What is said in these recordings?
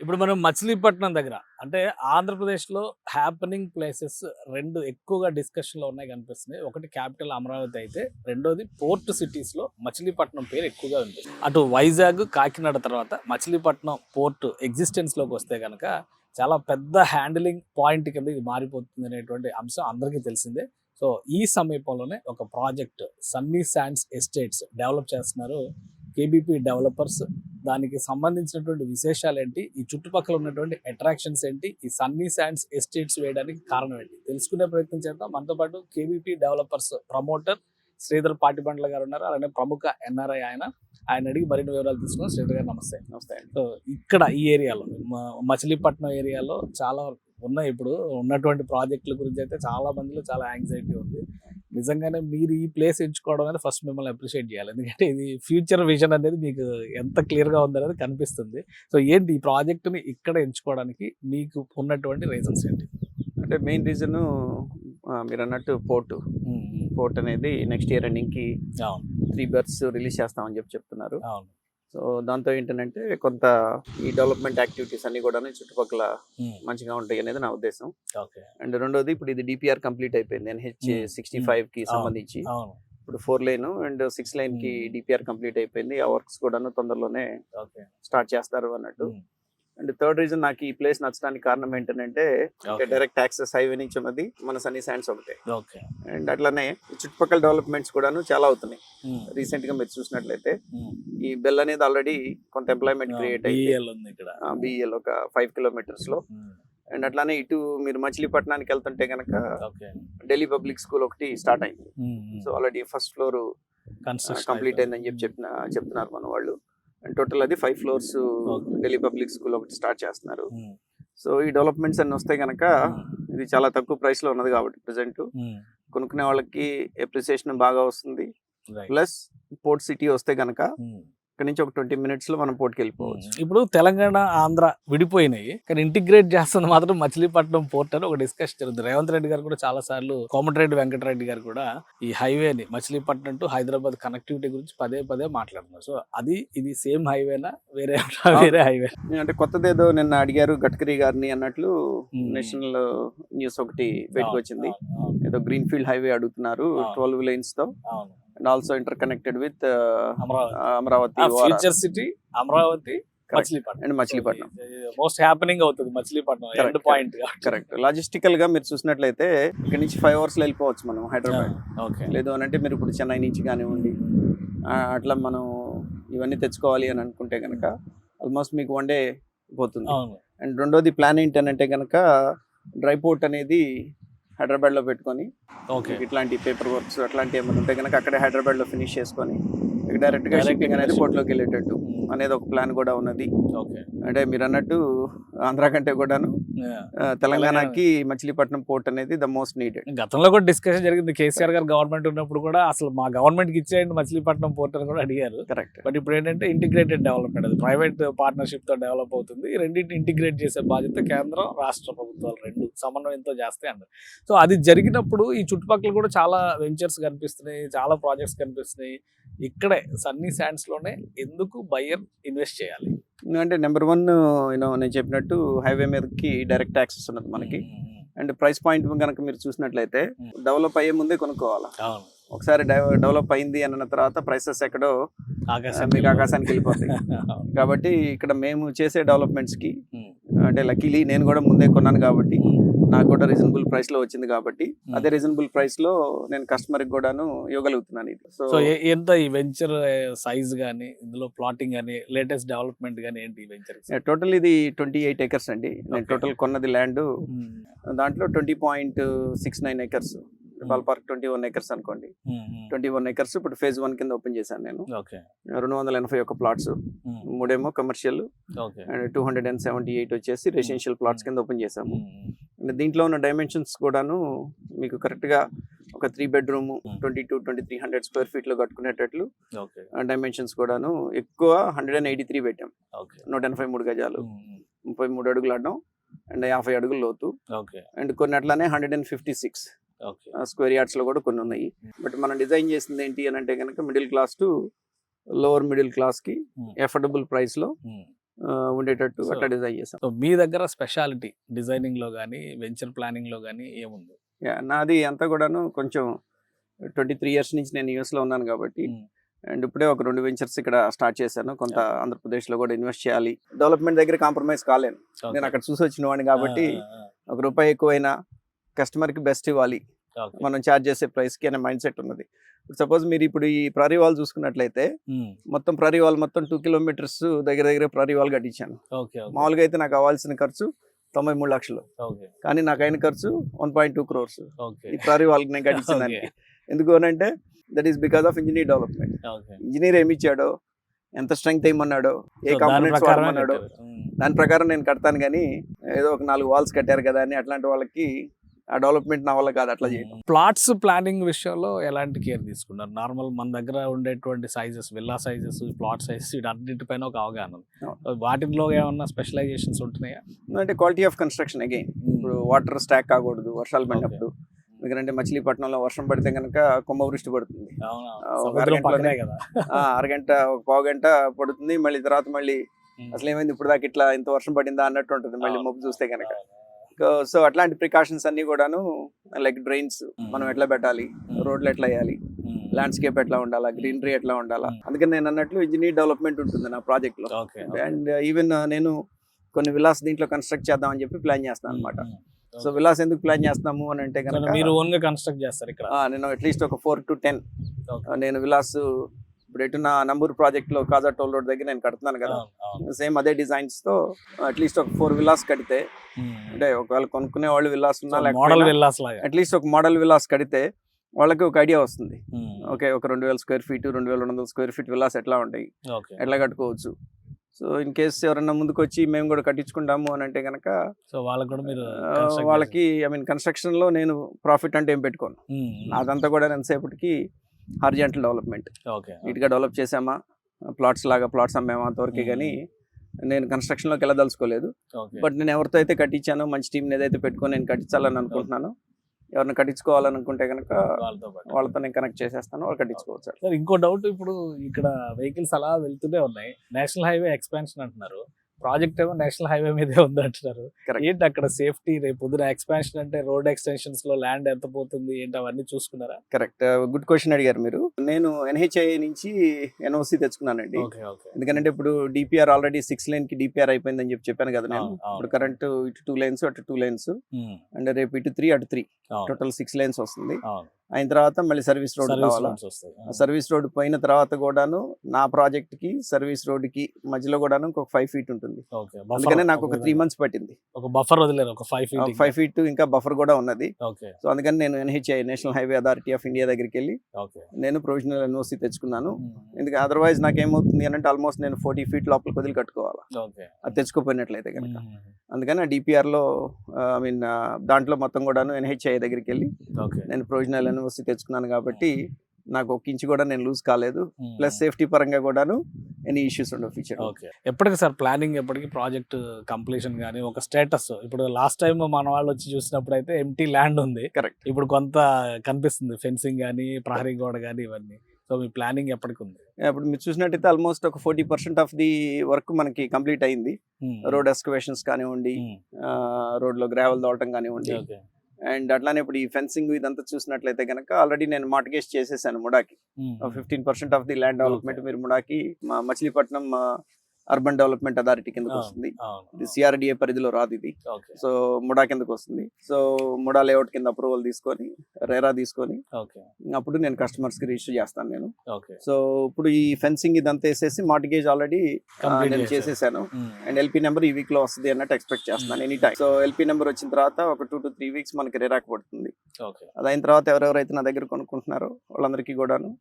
ఇప్పుడు మనం మచిలీపట్నం దగ్గర అంటే ఆంధ్రప్రదేశ్‌లో హ్యాపెనింగ్ ప్లేసెస్ 2 ఎక్కువగా డిస్కషన్‌లో ఉన్నాయి కనిపిస్తున్నాయి. ఒకటి క్యాపిటల్ అమరావతి అయితే, రెండోది పోర్ట్ సిటీస్‌లో మచిలీపట్నం పేరు ఎక్కువగా ఉంది. అటు వైజాగ్, కాకినాడ తర్వాత మచిలీపట్నం పోర్ట్ ఎగ్జిస్టెన్స్‌లోకి వస్తే గనక చాలా పెద్ద హ్యాండిలింగ్ పాయింట్ కింద ఇది మారిపోతుంది అనేటువంటి అంశం అందరికీ తెలిసిందే. సో, ఈ సమీపంలోనే ఒక project Sunny sands estates develop చేస్తున్నారు కేబీపీ డెవలపర్స్. దానికి సంబంధించినటువంటి విశేషాలు ఏంటి, ఈ చుట్టుపక్కల ఉన్నటువంటి అట్రాక్షన్స్ ఏంటి, ఈ సన్నీ శాండ్స్ ఎస్టేట్స్ వేయడానికి కారణం ఏంటి తెలుసుకునే ప్రయత్నం చేద్దాం. మనతో పాటు KBP developers promoter Sridhar Patibandla గారు ఉన్నారు. అలానే ప్రముఖ ఎన్ఆర్ఐ ఆయన అడిగి మరిన్ని వివరాలు తీసుకున్నాం. శ్రీధర్ గారు నమస్తే. నమస్తే అండి. సో ఇక్కడ ఈ ఏరియాలో మచిలీపట్నం ఏరియాలో చాలా ఉన్నాయి. ఇప్పుడు ఉన్నటువంటి ప్రాజెక్టుల గురించి అయితే చాలా మందిలో చాలా యాంగ్జైటీ ఉంది. నిజంగానే మీరు ఈ ప్లేస్ ఎంచుకోవడం అనేది ఫస్ట్ మిమ్మల్ని అప్రిషియేట్ చేయాలి. ఎందుకంటే ఇది ఫ్యూచర్ విజన్ అనేది మీకు ఎంత క్లియర్గా ఉందనేది కనిపిస్తుంది. సో ఏంటి ఈ ప్రాజెక్టుని ఇక్కడ ఎంచుకోవడానికి మీకు ఉన్నటువంటి రీజన్స్ ఏంటి? అంటే మెయిన్ రీజన్ మీరు అన్నట్టు పోర్ట్ అనేది నెక్స్ట్ ఇయర్ ఎండింగ్కి అవును 3 బర్త్స్ రిలీజ్ చేస్తామని చెప్తున్నారు. అవును సో దాంతో ఏంటంటే కొంత ఈ డెవలప్మెంట్ యాక్టివిటీస్ అన్ని కూడా చుట్టుపక్కల మంచిగా ఉంటాయి అనేది నా ఉద్దేశం. ఓకే అండ్ రెండోది ఇప్పుడు ఇది డిపిఆర్ కంప్లీట్ అయిపోయింది NH65కి సంబంధించి. అవును ఇప్పుడు 4 లైన్ అండ్ 6 లైన్కి డిపిఆర్ కంప్లీట్ అయిపోయింది. ఆ వర్క్స్ కూడా తొందరలోనే ఓకే స్టార్ట్ చేస్తారు అన్నట్టు. అండ్ థర్డ్ రీజన్ నాకు ఈ ప్లేస్ నచ్చడానికి కారణం ఏంటంటే డైరెక్ట్ యాక్సెస్ హైవే నుంచి ఉన్నది మన సన్నీ శాండ్స్ ఒకటే. ఓకే అండ్ అట్లానే చుట్టుపక్కల డెవలప్మెంట్స్ కూడాను చాలా అవుతున్నాయి. రీసెంట్ గా మీరు చూసినట్లయితే ఈ బెల్ అనేది ఆల్రెడీ కొంత ఎంప్లాయ్మెంట్ క్రియేట్ అయ్యింది ఇక్కడ బిఎల్ ఒక 5 కిలోమీటర్స్ లో. అండ్ అట్లానే ఇటు మీరు మచిలీపట్నానికి వెళ్తుంటే కనుక ఢిల్లీ పబ్లిక్ స్కూల్ ఒకటి స్టార్ట్ అయింది. So already first floor complete అయిందని చెప్తున్నారు మన వాళ్ళు. అండ్ టోటల్ అది 5 ఫ్లోర్స్ ఢిల్లీ పబ్లిక్ స్కూల్ ఒకటి స్టార్ట్ చేస్తున్నారు. సో ఈ డెవలప్మెంట్స్ అన్ని వస్తే కనుక ఇది చాలా తక్కువ ప్రైస్ లో ఉన్నది కాబట్టి ప్రెసెంట్ కొనుక్కునే వాళ్ళకి అప్రిసియేషన్ బాగా వస్తుంది. ప్లస్ పోర్ట్ సిటీ వస్తే కనుక ఇక్కడ నుంచి ఒక 20 minutes లో మనం పోర్ట్కి వెళ్ళిపోవచ్చు. ఇప్పుడు తెలంగాణ ఆంధ్ర విడిపోయినాయి కానీ ఇంటిగ్రేట్ చేస్తుంది మాత్రం మచిలీపట్నం పోర్ట్ అని ఒక డిస్కషన్ జరుగుతుంది. రేవంత్ రెడ్డి గారు కూడా చాలా సార్లు, కోమటిరెడ్డి వెంకటరెడ్డి గారు కూడా ఈ హైవేని మచిలీపట్నం టు హైదరాబాద్ కనెక్టివిటీ గురించి పదే మాట్లాడుతున్నారు. సో అది ఇది సేమ్ హైవేనా వేరే హైవే? అంటే కొత్తదేదో నిన్న అడిగారు గడ్కరీ గారిని అన్నట్లు నేషనల్ న్యూస్ ఒకటి బయటకు వచ్చింది. ఏదో గ్రీన్ ఫీల్డ్ హైవే అడుగుతున్నారు 12 lanes తో. And also interconnected with Amaravati future city Amaravati Machilipatnam most happening అవుతుంది Machilipatnam end point. Correct. Logistical గా మీరు చూసినట్లయితే ఇక్కడ నుంచి 5 hours లో వెళ్ళిపోవచ్చు మనం హైదరాబాద్. లేదు అని అంటే మీరు ఇప్పుడు చెన్నై నుంచి కానివ్వండి అట్లా మనం ఇవన్నీ తెచ్చుకోవాలి అని అనుకుంటే కనుక ఆల్మోస్ట్ మీకు 1 day పోతుంది. అండ్ రెండోది ప్లాన్ ఏంటంటే కనుక డ్రై పోర్ట్ అనేది హైదరాబాద్ లో పెట్టుకొని ఇట్లాంటి పేపర్ వర్క్స్ అట్లాంటి ఏమైనా ఉంటే కనుక అక్కడే హైదరాబాద్ లో ఫినిష్ చేసుకొని డైరెక్ట్ గా షిప్పింగ్ అనేది పోర్ట్లోకి వెళ్ళేటట్టు అనేది ఒక ప్లాన్ కూడా ఉన్నది. అంటే మీరు అన్నట్టు ఆంధ్ర కంటే కూడాను తెలంగాణకి మచిలీపట్నం పోర్ట్ అనేది ద మోస్ట్ నీడెడ్. గతంలో కూడా డిస్కషన్ జరిగింది. కేసీఆర్ గారు గవర్నమెంట్ ఉన్నప్పుడు కూడా అసలు మా గవర్నమెంట్ కి ఇచ్చేయండి మచిలీపట్నం పోర్ట్ అని కూడా అడిగారు. కరెక్ట్. బట్ ఇప్పుడు ఏంటంటే ఇంటిగ్రేటెడ్ డెవలప్మెంట్, అది ప్రైవేట్ పార్ట్నర్షిప్ తో డెవలప్ అవుతుంది. రెండింటిని ఇంటిగ్రేట్ చేసే బాధ్యత కేంద్రం రాష్ట్ర ప్రభుత్వాలు 2 సమన్వయంతో చేస్తాయి అన్నారు. సో అది జరిగినప్పుడు ఈ చుట్టుపక్కల కూడా చాలా వెంచర్స్ కనిపిస్తున్నాయి, చాలా ప్రాజెక్ట్స్ కనిపిస్తున్నాయి. ఇక్కడే సన్నీ శాండ్స్ లోనే ఎందుకు బయ్యర్ ఇన్వెస్ట్ చేయాలి? అంటే నెంబర్ 1 నేను చెప్పినట్టు హైవే మీదకి డైరెక్ట్ యాక్సెస్ ఉన్నది మనకి. అండ్ ప్రైస్ పాయింట్ కనుక మీరు చూసినట్లయితే డెవలప్ అయ్యే ముందే కొనుక్కోవాలి. ఒకసారి డెవలప్ అయింది అన్న తర్వాత ప్రైసెస్ ఎక్కడో మీకు ఆకాశానికి వెళ్ళిపోతాయి. కాబట్టి ఇక్కడ మేము చేసే డెవలప్మెంట్స్ కి అంటే లక్కీలీ నేను కూడా ముందే కొన్నాను కాబట్టి నాకు కూడా రీజనబుల్ ప్రైస్ లో వచ్చింది కాబట్టి అదే రీజనబుల్ ప్రైస్ లో నేను కస్టమర్ కి కూడాను ఇవ్వగలుగుతున్నాను. ఇది సో ఎంత ఈ వెంచర్ సైజ్ గానీ, ఇందులో ప్లాటింగ్ గానీ, లేటెస్ట్ డెవలప్మెంట్ గానీ ఏంటి ఈ వెంచర్? టోటల్ ఇది 28 acres అండి. నేను టోటల్ కొన్నది ల్యాండ్ దాంట్లో 20.69 acres, బాల్ పార్క్ 21 acres అనుకోండి. 21 acres ఇప్పుడు phase 1 కింద ఓపెన్ చేశాను నేను. 281 ప్లాట్స్, 3 కమర్షియల్ అండ్ 278 వచ్చేసి రెసిడెన్షియల్ ప్లాట్స్ కింద ఓపెన్ చేశాము. దీంట్లో ఉన్న డైమెన్షన్స్ కూడాను మీకు కరెక్ట్ గా ఒక 3 bedroom 22-2300 square feet లో కట్టుకునేటట్లు డైమెన్షన్స్ కూడాను ఎక్కువ 183 పెట్టాం. 183 గజాలు, 33 అడుగులు అడ్డం అండ్ 50 అడుగులు లోతు. అండ్ కొన్ని అట్లానే 156 స్క్వేర్ యార్డ్స్ లో కూడా కొన్ని ఉన్నాయి. బట్ మనం డిజైన్ చేసింది ఏంటి అని అంటే కనుక middle class to lower middle class కి అఫోర్డబుల్ ప్రైస్ లో ఉండేటట్టు So, అట్లా డిజైన్ చేసాం. సో మీ దగ్గర స్పెషాలిటీ డిజైనింగ్ లో కానీ వెంచర్ ప్లానింగ్ లో కానీ ఏముంది? నాది అంతా కూడాను కొంచెం 23 ఇయర్స్ నుంచి నేను యూఎస్లో ఉన్నాను కాబట్టి, అండ్ ఇప్పుడే ఒక 2 వెంచర్స్ ఇక్కడ స్టార్ట్ చేశాను. కొంత ఆంధ్రప్రదేశ్లో కూడా ఇన్వెస్ట్ చేయాలి. డెవలప్మెంట్ దగ్గర కాంప్రమైజ్ కాలేను. నేను అక్కడ చూసి వచ్చిన వాడిని కాబట్టి ₹1 ఎక్కువైనా కస్టమర్కి బెస్ట్ ఇవ్వాలి, మనం ఛార్జ్ చేసే ప్రైస్కి అనే మైండ్ సెట్ ఉన్నది. సపోజ్ మీరు ఇప్పుడు ఈ ప్రరీ వాల్ చూసుకున్నట్లయితే మొత్తం ప్రరీ వాల్ మొత్తం 2 కిలోమీటర్స్ దగ్గర ప్రరీ వాల్ కట్టించాను. మామూలుగా అయితే నాకు అవ్వాల్సిన ఖర్చు 93 లక్షలు, కానీ నాకు అయిన ఖర్చు 1.2 crores ఈ ప్రరీ వాల్ నేను కట్టించిన దానికి. ఎందుకు అనంటే that is because of engineer development. Engineer ఏమి ఇచ్చాడో, ఎంత స్ట్రెంగ్త్ ఏమన్నాడో, ఏ కాంపోనెంట్స్ వాడమన్నాడో దాని ప్రకారం నేను కడతాను. కానీ ఏదో ఒక 4 వాల్స్ కట్టారు కదా అని అట్లాంటి వాళ్ళకి ఆ డెవలప్మెంట్ నా వల్ల కాదు అట్లా చేయడం. ప్లాట్స్ ప్లానింగ్ విషయంలో ఎలాంటి కేర్ తీసుకున్నారు? నార్మల్ మన దగ్గర ఉండేటువంటి sizes, villa sizes, plot sizes వీటన్నిటిపైన ఒక అవగాహన ఉంది. వాటిలో ఏమన్నా స్పెషలైజేషన్స్ ఉంటున్నాయా? అంటే క్వాలిటీ ఆఫ్ కన్స్ట్రక్షన్ అగైన్, ఇప్పుడు వాటర్ స్టాక్ కాకూడదు వర్షాలు పడినప్పుడు. ఎందుకంటే మచిలీపట్నంలో వర్షం పడితే కనుక కుంభవృష్టి పడుతుంది. అరగంట ఒక పావు గంట పడుతుంది, మళ్ళీ తర్వాత మళ్ళీ అసలు ఏమైంది ఇప్పుడు దాకా ఇట్లా ఇంత వర్షం పడిందా అన్నట్టు ఉంటుంది మళ్ళీ మబ్బు చూస్తే కనుక. సో అట్లాంటి ప్రికాషన్స్ అన్ని కూడాను, లైక్ డ్రైన్స్ మనం ఎట్లా పెట్టాలి, రోడ్లు ఎట్లా వేయాలి, ల్యాండ్స్కేప్ ఎట్లా ఉండాలా, గ్రీనరీ ఎట్లా ఉండాలా. అందుకని నేను అన్నట్లు ఇంజనీర్ డెవలప్మెంట్ ఉంటుంది నా ప్రాజెక్ట్ లో. అండ్ ఈవెన్ నేను కొన్ని విలాస్ దీంట్లో కన్స్ట్రక్ట్ చేద్దామని చెప్పి ప్లాన్ చేస్తాను అనమాట. సో విలాస్ ఎందుకు ప్లాన్ చేస్తున్నాము అని అంటే కనుక మీరు ఓన్ గా కన్స్ట్రక్ట్ చేస్తారు ఇక్కడ. నేను అట్లీస్ట్ ఒక 4 to 10 నేను విలాస్ ఇప్పుడు ఎటు నా నంబూరు ప్రాజెక్ట్ లో కాజా టోల్ రోడ్ దగ్గర నేను కడుతున్నాను కదా, సేమ్ అదే డిజైన్స్ తో అట్లీస్ట్ ఒక 4 విలాస్ కడితే, అంటే ఒకవేళ కొనుక్కునే వాళ్ళు విలాస్ ఉన్నా లేకపోతే అట్లీస్ట్ ఒక మోడల్ విలాస్ కడితే వాళ్ళకి ఒక ఐడియా వస్తుంది. ఓకే, ఒక 2000 square feet 2200 square feet Vilas ఎట్లా ఉంటాయి, ఎట్లా కట్టుకోవచ్చు. సో ఇన్ కేస్ ఎవరన్నా ముందుకు వచ్చి మేము కూడా కట్టించుకుంటాము అని అంటే కనుక వాళ్ళకి ఐ మీన్ కన్స్ట్రక్షన్ లో నేను ప్రాఫిట్ అంటే ఏం పెట్టుకోను. అదంతా కూడా ఎంతసేపటికి హారిజాంటల్ డెవలప్మెంట్, నీట్గా డెవలప్ చేసామా, ప్లాట్స్ లాగా ప్లాట్స్ అమ్మామా అంతవరకే. కానీ నేను కన్స్ట్రక్షన్లోకి వెళ్ళదలుచుకోలేదు. బట్ నేను ఎవరితో అయితే కట్టించానో, మంచి టీంని ఏదైతే పెట్టుకొని నేను కట్టించాలని అనుకుంటున్నాను, ఎవరిని కట్టించుకోవాలనుకుంటే కనుక వాళ్ళతో నేను కనెక్ట్ చేసేస్తాను, వాళ్ళు కట్టించుకోవచ్చు. సార్ ఇంకో డౌట్, ఇప్పుడు ఇక్కడ వెహికల్స్ అలా వెళ్తూనే ఉన్నాయి, నేషనల్ హైవే ఎక్స్పాన్షన్ అంటున్నారు, ప్రాజెక్ట్ ఏమో నేషనల్ హైవే మీదే ఉంది అంటున్నారు. ఏంటి అక్కడ సేఫ్టీ, రేపు పొద్దున ఎక్స్పాన్షన్ అంటే రోడ్ ఎక్స్టెన్షన్స్ లో ల్యాండ్ ఎంత పోతుంది ఏంటి అవన్నీ చూసుకున్నారా? కరెక్ట్, గుడ్ క్వశ్చన్ అడిగారు మీరు. నేను NHAI నుంచి NOC తెచ్చుకున్నానండి. ఎందుకంటే ఇప్పుడు DPR ఆల్రెడీ 6 lane కి DPR అయిపోయిందని చెప్పాను కదా నేను. ఇప్పుడు కరెంట్ ఇటు 2 lanes అటు 2 lanes, అండ్ రేపు ఇటు 3 అటు 3, టోటల్ 6 lanes వస్తుంది. అయిన తర్వాత మళ్ళీ సర్వీస్ రోడ్ కావాలా, సర్వీస్ రోడ్ పోయిన తర్వాత కూడాను నా ప్రాజెక్ట్ కి సర్వీస్ రోడ్ కి మధ్యలో కూడాను ఇంకొక 5 feet ఉంటుంది. అందుకనే నాకు ఒక 3 months పట్టింది. ఒక బఫర్ వదిలేరు, ఒక 5 feet ఇంకా బఫర్ కూడా ఉన్నది. సో అందుకని నేను NHAI national highway authority of India దగ్గరికి వెళ్ళి నేను ప్రొవిజనల్ NOC తెచ్చుకున్నాను. ఎందుకంటే అదర్వైజ్ నాకేమవుతుంది అంటే ఆల్మోస్ట్ నేను 40 feet లోపలికి వదిలి కట్టుకోవాలి అది తెచ్చుకోపోయినట్లయితే కనుక. అందుకని ఆ DPR లో ఐ మీన్ దాంట్లో మొత్తం కూడాను NHAI దగ్గరికి వెళ్ళి నేను ప్రొవిజనల్ NOC తెచ్చుకున్నాను. కాబట్టి నాకు ఒక ఇంచు కూడా నేను లూజ్ కాలేదు. ప్లస్ సేఫ్టీ పరంగా కూడాను ఎనీ ఇష్యూస్ ఉండవు ఫ్యూచర్. ఎప్పటికి సార్ ప్లానింగ్, ఎప్పటికి ప్రాజెక్ట్ కంప్లీషన్ కానీ ఒక స్టేటస్? ఇప్పుడు లాస్ట్ టైం మన వాళ్ళు వచ్చి చూసినప్పుడు అయితే ఎంటీ ల్యాండ్ ఉంది, కరెక్ట్. ఇప్పుడు కొంత కనిపిస్తుంది, ఫెన్సింగ్ కానీ ప్రహరీ గోడ కానీ ఇవన్నీ. సో మీ ప్లానింగ్ ఎప్పటికి ఉంది? ఇప్పుడు మీరు చూసినట్టయితే ఆల్మోస్ట్ ఒక 40% ఆఫ్ ది వర్క్ మనకి కంప్లీట్ అయింది. రోడ్ ఎక్స్కవేషన్స్ కానివ్వండి, రోడ్ లో గ్రావెల్ తోడటం కానివ్వండి, అండ్ అట్లానే ఇప్పుడు ఈ ఫెన్సింగ్ ఇదంతా చూసినట్లయితే కనుక ఆల్రెడీ నేను మార్టిగేజ్ చేసేసాను ముడాకి. 15% ఆఫ్ ది ల్యాండ్ డెవలప్మెంట్ మీరు ముడాకి మచిలీపట్నం అర్బన్ డెవలప్మెంట్ అథారిటీ కిందకు వస్తుంది. ఇది CRDA పరిధిలో రాదు ఇది. సో ముడా కిందకు వస్తుంది. సో ముడా లేఅవుట్ కింద అప్రూవల్ తీసుకొని రేరా తీసుకొని అప్పుడు నేను కస్టమర్స్ కి రిజిస్టర్ చేస్తాను నేను. సో ఇప్పుడు ఈ ఫెన్సింగ్ ఇదంతా వేసేసి మార్టిగేజ్ ఆల్రెడీ నేను చేసేసాను. అండ్ LP నెంబర్ ఈ వీక్ లో వస్తుంది అన్నట్టు ఎక్స్పెక్ట్ చేస్తున్నాను any time. So LP number వచ్చిన తర్వాత ఒక 2 to 3 weeks మనకి రేరాక్ పడుతుంది. అది అయిన తర్వాత ఎవరెవరైతే నా దగ్గర కొనుక్కుంటున్నారో వాళ్ళందరికీ కూడాను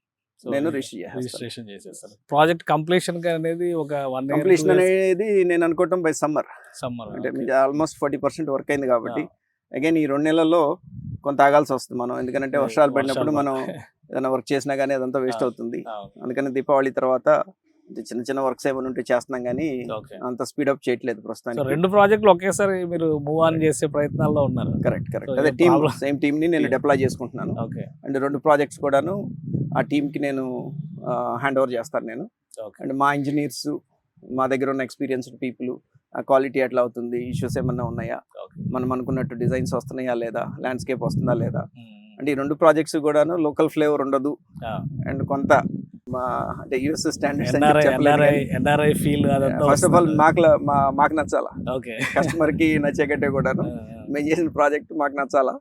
నేను రిజిస్ట్రేషన్ చేసేస్తాను. ప్రాజెక్ట్ కంప్లీషన్ అనేది ఒక 1 year కంప్లీషన్ అనేది నేను అనుకోవటం బై సమ్మర్ అంటే ఆల్మోస్ట్ 40% వర్క్ అయింది. కాబట్టి అగైన్ ఈ 2 నెలల్లో కొంత ఆగాల్సి వస్తుంది మనం, ఎందుకంటే వర్షాలు పడినప్పుడు మనం ఏదైనా వర్క్ చేసినా కానీ అదంతా వేస్ట్ అవుతుంది. అందుకని దీపావళి తర్వాత చిన్న చిన్న వర్క్స్ ఏమైనా ఉంటే చేస్తున్నాం కానీ అంత స్పీడప్ చేయట్లేదు ప్రస్తుతానికి. 2 ప్రాజెక్టులు ఒకేసారి మీరు మూవ్ ఆన్ చేసే ప్రయత్నాల్లో ఉన్నారు. కరెక్ట్. అదే టీమ్, సేమ్ టీమ్ ని నేను డిప్లాయ్ చేసుకుంటున్నాను. అండ్ 2 ప్రాజెక్ట్స్ కూడాను ఆ టీమ్ కి నేను హ్యాండ్ ఓవర్ చేస్తాను నేను. అండ్ మా ఇంజనీర్స్ మా దగ్గర ఉన్న ఎక్స్పీరియన్స్డ్ పీపుల్, ఆ క్వాలిటీ ఎట్లా అవుతుంది, ఇష్యూస్ ఏమన్నా ఉన్నాయా, మనం అనుకున్నట్టు డిజైన్స్ వస్తున్నాయా లేదా, ల్యాండ్స్కేప్ వస్తుందా లేదా. అంటే ఈ 2 ప్రాజెక్ట్స్ కూడాను లోకల్ ఫ్లేవర్ ఉండదు అండ్ కొంత మా అంటే US standards NRI feel first of all మాకు నచ్చాలా, ఓకే కస్టమర్ కి నచ్చేటట్టే కూడాను మేము చేసిన ప్రాజెక్ట్ మాకు నచ్చాలా.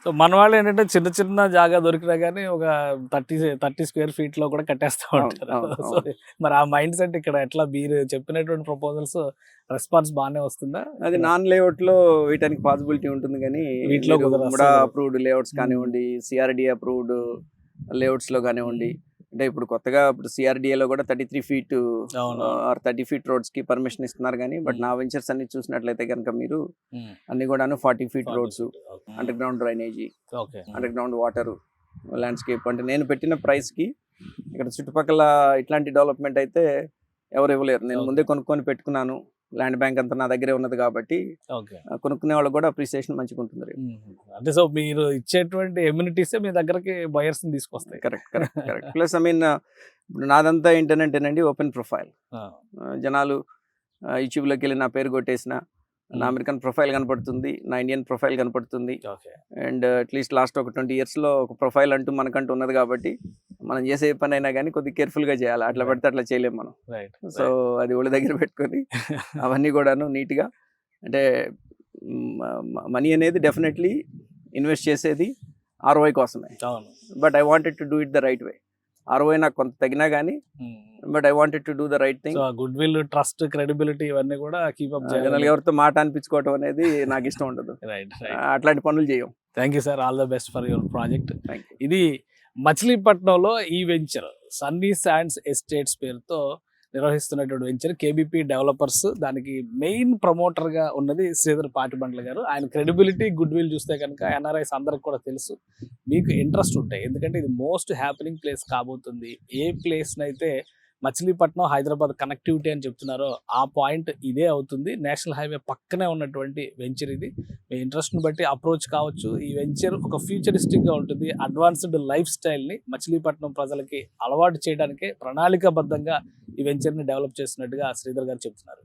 సో మన వాళ్ళు ఏంటంటే చిన్న చిన్న జాగా దొరికినా కానీ ఒక 30 స్క్వేర్ ఫీట్ లో కూడా కట్టేస్తూ ఉంటారు. సో మరి ఆ మైండ్ సెట్ ఇక్కడ ఎట్లా, మీరు చెప్పినటువంటి ప్రపోజల్స్ రెస్పాన్స్ బాగానే వస్తుందా? అది నాన్ లేఅవుట్ లో వేయడానికి పాసిబిలిటీ ఉంటుంది కానీ వీటిలో కూడా అప్రూవ్డ్ లేఅవుట్స్ కానివ్వండి, సిఆర్డి అప్రూవ్డ్ లేఅవుట్స్ లో కానివ్వండి, అంటే ఇప్పుడు కొత్తగా ఇప్పుడు CRDA లో కూడా 33 ఫీట్ ఆర్ 30 ఫీట్ రోడ్స్ కి పర్మిషన్ ఇస్తున్నారు కానీ, బట్ నా వెంచర్స్ అన్ని చూసినట్లయితే కనుక మీరు అన్ని కూడాను 40 feet roads, under ground drainage, under ground water, landscape. అంటే నేను పెట్టిన ప్రైస్ కి ఇక్కడ చుట్టుపక్కల ఇట్లాంటి డెవలప్మెంట్ అయితే ఎవరు ఇవ్వలేరు. నేను ముందే కొనుక్కొని పెట్టుకున్నాను, ల్యాండ్ బ్యాంక్ అంతా నా దగ్గరే ఉన్నది కాబట్టి కొనుక్కునే వాళ్ళకి కూడా అప్రిసియేషన్ మంచిగా ఉంటుంది. అంటే సో మీరు ఇచ్చేటువంటి ఎమ్యూనిటీసే మీ దగ్గరకి బయర్స్ తీసుకొస్తాయి. కరెక్ట్. ప్లస్ ఐ మీన్ ఇప్పుడు నాదంతా ఏంటంటేనండి ఓపెన్ ప్రొఫైల్. జనాలు యూట్యూబ్లోకి వెళ్ళి నా పేరు కొట్టేసిన నా అమెరికన్ ప్రొఫైల్ కనపడుతుంది, నా ఇండియన్ ప్రొఫైల్ కనపడుతుంది. అండ్ అట్లీస్ట్ లాస్ట్ ఒక 20 yearsలో ఒక ప్రొఫైల్ అంటూ మనకంటూ ఉన్నది కాబట్టి మనం చేసే పని అయినా కానీ కొద్దిగా కేర్ఫుల్గా చేయాలి. అట్లా పెడితే అట్లా చేయలేము మనం. సో అది ఒళ్ళ దగ్గర పెట్టుకొని అవన్నీ కూడాను నీట్గా, అంటే మనీ అనేది డెఫినెట్లీ ఇన్వెస్ట్ చేసేది ROI కోసమే. But I wanted to do it the right way. ROI నాకు కొంత తగినా కానీ, but I wanted to do the right thing. Good will, trust, credibility ఇవన్నీ కూడా కీప్ అప్ చేయాలి. ఎవరితో మాట అనిపించుకోవటం అనేది నాకు ఇష్టం ఉండదు. అట్లాంటి పనులు చేయం. Thank you sir, all the best for your project. ఇది మచిలీపట్నంలో ఈ వెంచర్ సన్నీ శాండ్స్ ఎస్టేట్స్ పేరుతో నిర్వహిస్తున్నటువంటి వెంచర్ KBP డెవలపర్స్. దానికి మెయిన్ ప్రమోటర్గా ఉన్నది శ్రీధర్ పాటిబండ్ల గారు. ఆయన క్రెడిబిలిటీ, గుడ్ విల్ చూస్తే కనుక NRIs అందరికి కూడా తెలుసు. మీకు ఇంట్రెస్ట్ ఉంటాయి, ఎందుకంటే ఇది మోస్ట్ హ్యాపెనింగ్ ప్లేస్ కాబోతుంది. ఏ ప్లేస్నైతే మచిలీపట్నం హైదరాబాద్ కనెక్టివిటీ అని చెప్తున్నారో ఆ పాయింట్ ఇదే అవుతుంది. నేషనల్ హైవే పక్కనే ఉన్నటువంటి వెంచర్ ఇది. మీ ఇంట్రెస్ట్ని బట్టి అప్రోచ్ కావచ్చు. ఈ వెంచర్ ఒక ఫ్యూచరిస్టిక్గా ఉంటుంది. అడ్వాన్స్డ్ లైఫ్ స్టైల్ని మచిలీపట్నం ప్రజలకి అలవాటు చేయడానికే ప్రణాళికాబద్ధంగా ఈ వెంచర్ని డెవలప్ చేస్తున్నట్టుగా శ్రీధర్ గారు చెప్తున్నారు.